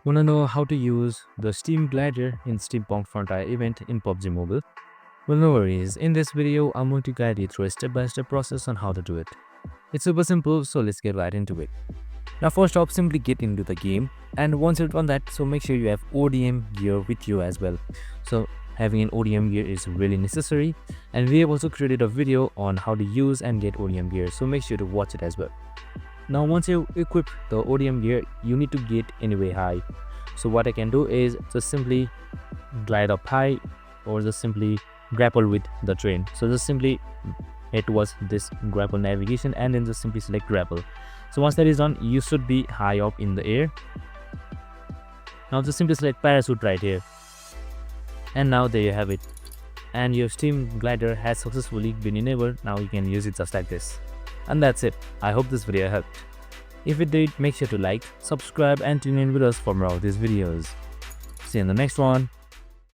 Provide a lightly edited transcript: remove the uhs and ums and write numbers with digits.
Wanna know how to use the Steam glider in Steampunk Frontier event in PUBG Mobile? Well, no worries. In this video, I'm going to guide you through a step-by-step process on how to do it. It's super simple, so let's get right into it. Now, first off, simply get into the game, and once you've done that, so make sure you have ODM gear with you as well. So having an ODM gear is really necessary, and we have also created a video on how to use and get ODM gear, so make sure to watch it as well. Now once you equip the ODM gear, you need to get anyway high. So what I can do is just simply glide up high or just simply grapple with the train. So just simply head towards this grapple navigation and then just simply select grapple. So once that is done, you should be high up in the air. Now just simply select parachute right here. And now there you have it. And your Steam glider has successfully been enabled. Now you can use it just like this. And that's it. I hope this video helped. If it did, make sure to like, subscribe and tune in with us for more of these videos. See you in the next one.